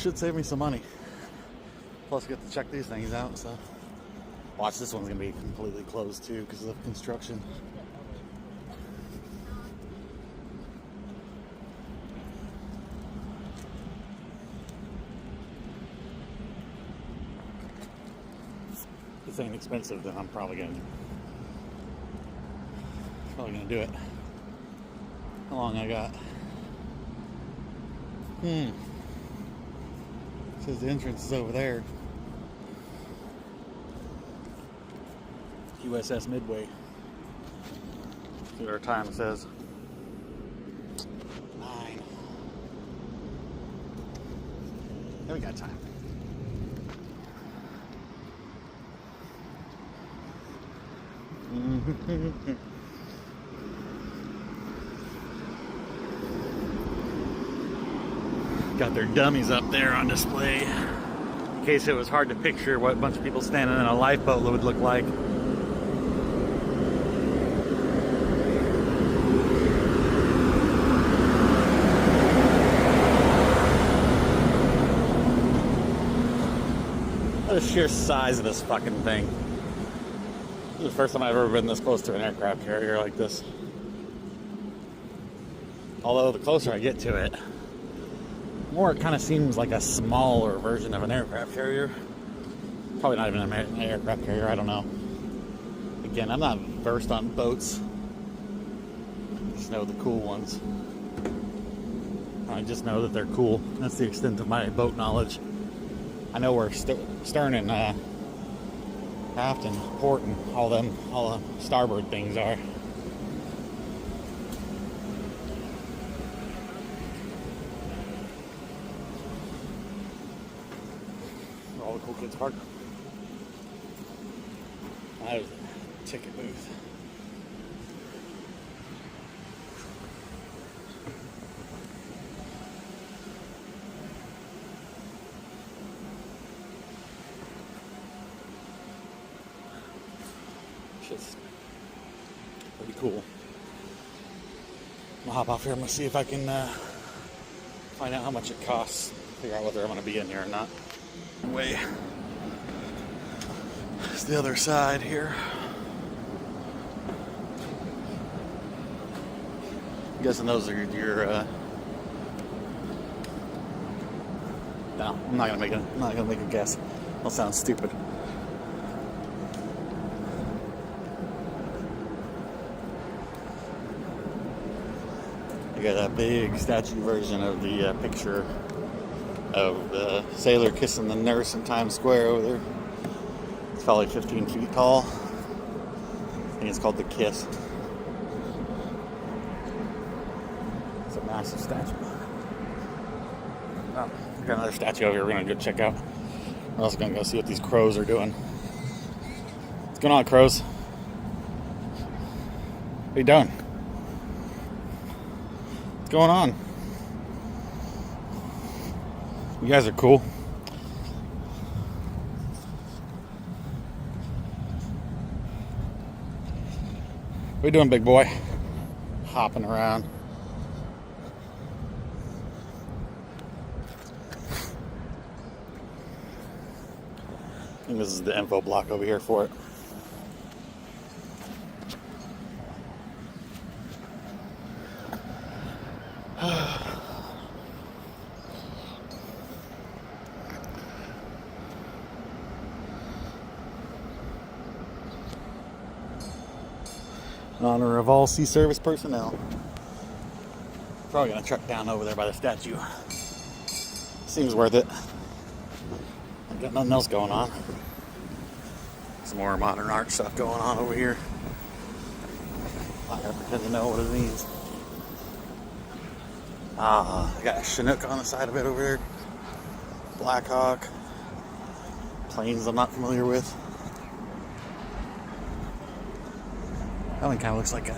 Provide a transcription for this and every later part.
should save me some money. Plus, get to check these things out. So, watch, this one's gonna be completely closed too because of construction. If this ain't expensive, then I'm probably gonna do it. How long I got? Says the entrance is over there. USS Midway. See what our time says. 9. Yeah, we got time. Got their dummies up there on display in case it was hard to picture what a bunch of people standing in a lifeboat would look like. What the sheer size of this fucking thing. This is the first time I've ever been this close to an aircraft carrier like this. Although the closer I get to it, more it kind of seems like a smaller version of an aircraft carrier. Probably not even an aircraft carrier, I don't know. Again, I'm not versed on boats. I just know the cool ones. I just know that they're cool. That's the extent of my boat knowledge. I know where stern and aft and port and all the starboard things are. All the cool kids park. There's a ticket booth. Shit's pretty cool. I'm gonna hop off here. I'm gonna see if I can find out how much it costs. Figure out whether I'm gonna be in here or not. Way. It's the other side here. I'm guessing those are your no, I'm not gonna make a guess. That'll sound stupid. You got that big statue version of the picture of the sailor kissing the nurse in Times Square over there. It's probably 15 feet tall. I think it's called The Kiss. It's a massive statue. Oh, got another statue over here we're gonna go check out. We're also gonna go see what these crows are doing. What's going on, crows? What are you doing? What's going on? You guys are cool. What are you doing, big boy? Hopping around. I think this is the info block over here for it. In honor of all sea service personnel. Probably gonna truck down over there by the statue. Seems worth it. I've got nothing else going on. Some more modern art stuff going on over here. I gotta pretend to know what it means. I got a Chinook on the side of it over there. Black Hawk. Planes I'm not familiar with. That one kind of looks like a,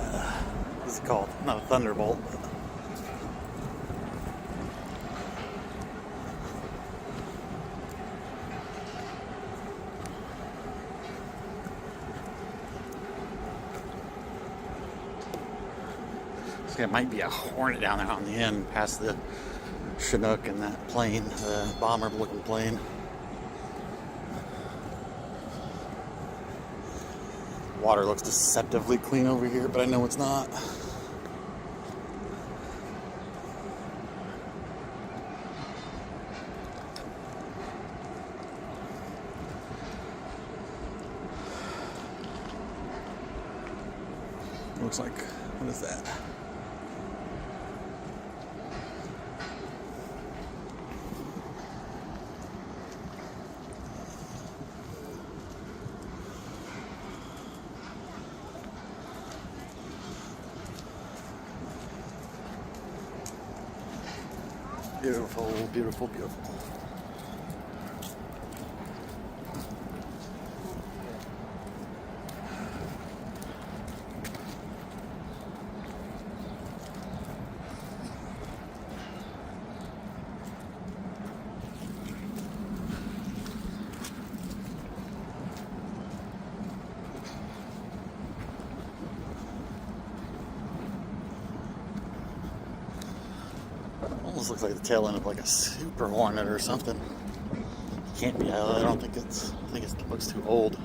what's it called? Not a Thunderbolt. It might be a Hornet down there on the end, past the Chinook and that plane, the bomber-looking plane. Water looks deceptively clean over here, but I know it's not. Looks like, what is that? Beautiful, beautiful, beautiful. Almost looks like the tail end of like a Super Hornet or something. Can't be. I don't think it's. I think it looks too old.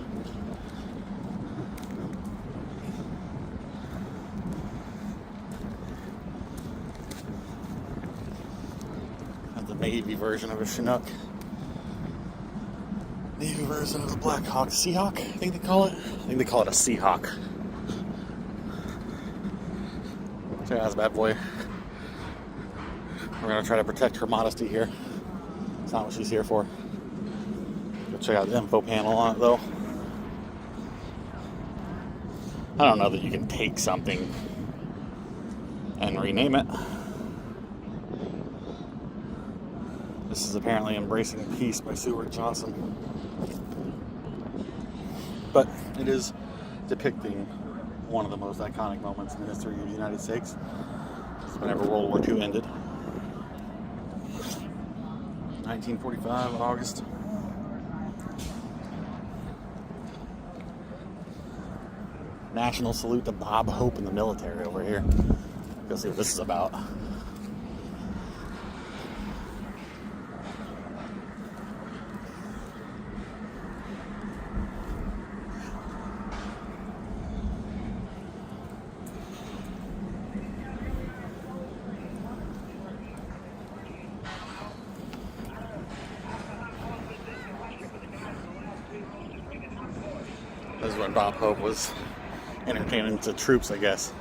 That's the Navy version of a Chinook. Navy version of the Black Hawk. Seahawk, I think they call it. I think they call it a Seahawk. Check out this bad boy. We're going to try to protect her modesty here. It's not what she's here for. Go check out the info panel on it, though. I don't know that you can take something and rename it. This is apparently Embracing Peace by Seward Johnson. But it is depicting one of the most iconic moments in the history of the United States. This is whenever World War II ended. 1945, August. National salute to Bob Hope in the military over here. Go see what this is about. This is when Bob Hope was entertaining the troops, I guess.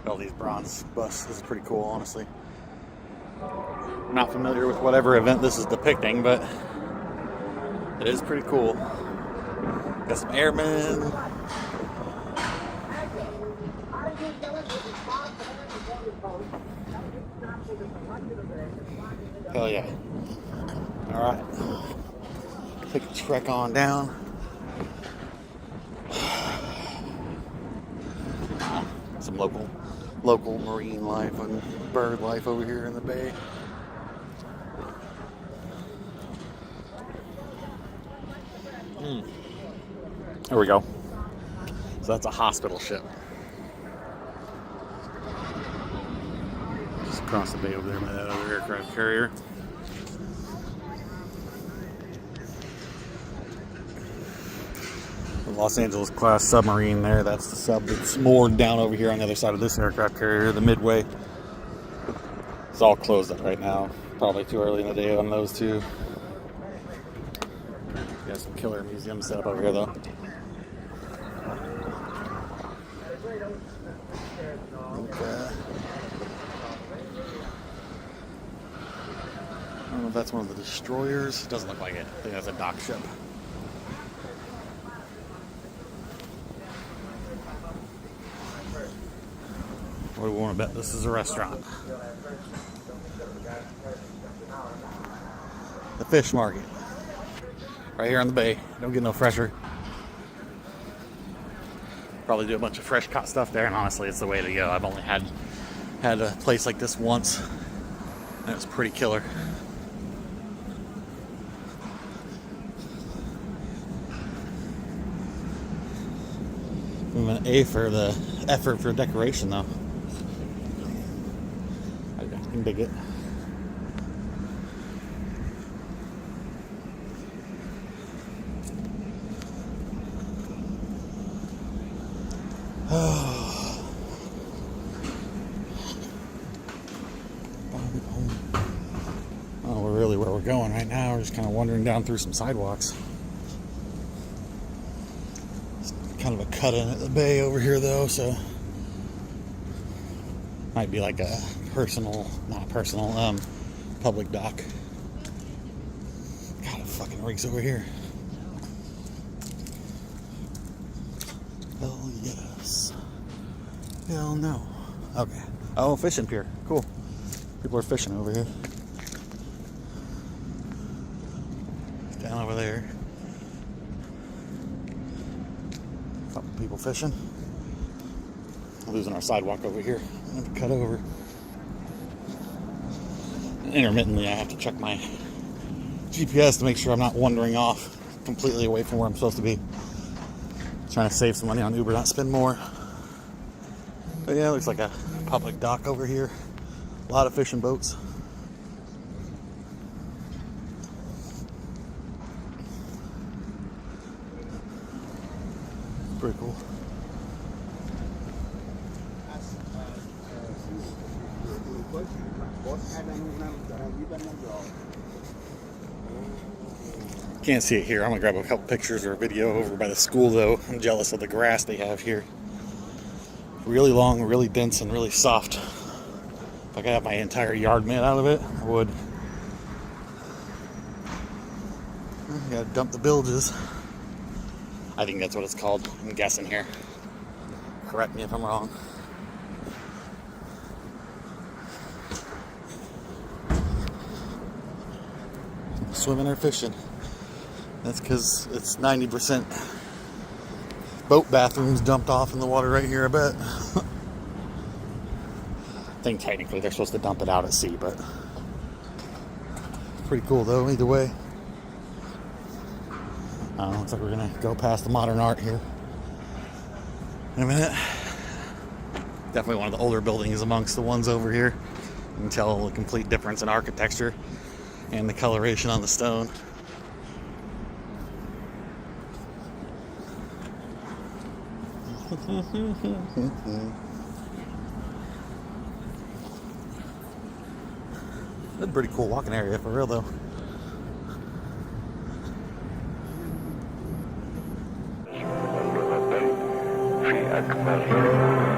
All these bronze busts. This is pretty cool, honestly. I'm not familiar with whatever event this is depicting, but it is pretty cool. Got some airmen. Hell yeah. Alright. Take a trek on down. Some local marine life and bird life over here in the bay. There we go. So that's a hospital ship. Just across the bay over there by that other aircraft carrier. The Los Angeles class submarine there. That's the sub that's moored down over here on the other side of this aircraft carrier, the Midway. It's all closed up right now. Probably too early in the day on those two. Got some killer museums set up over here though. Okay. I don't know if that's one of the destroyers. It doesn't look like it. I think that's a dock ship. What do we want to bet this is a restaurant? The fish market. Right here on the bay. Don't get no fresher. Probably do a bunch of fresh caught stuff there, and honestly, it's the way to go. I've only had a place like this once, and it was pretty killer. I'm an A for the effort for decoration, though. can dig it. Oh, we're really where we're going right now. We're just kind of wandering down through some sidewalks. It's kind of a cut in at the bay over here, though, so might be like a public dock. God, it fucking reeks over here. Hell yes. Hell no. Okay. Oh, fishing pier. Cool. People are fishing over here. Down over there. A couple people fishing. Losing our sidewalk over here. I'm going to cut over. Intermittently, I have to check my GPS to make sure I'm not wandering off completely away from where I'm supposed to be. Trying to save some money on Uber, not spend more. But yeah, it looks like a public dock over here. A lot of fishing boats. Pretty cool. Can't see it here. I'm gonna grab a couple pictures or a video over by the school though. I'm jealous of the grass they have here. Really long, really dense, and really soft. If I could have my entire yard made out of it, I would. You gotta dump the bilges. I think that's what it's called. I'm guessing here. Correct me if I'm wrong. Swimming or fishing. That's because it's 90% boat bathrooms dumped off in the water right here, I bet. I think technically they're supposed to dump it out at sea, but pretty cool though, either way. Looks like we're gonna go past the modern art here in a minute. Definitely one of the older buildings amongst the ones over here. You can tell the complete difference in architecture and the coloration on the stone. That's a pretty cool walking area for real though. في أكمل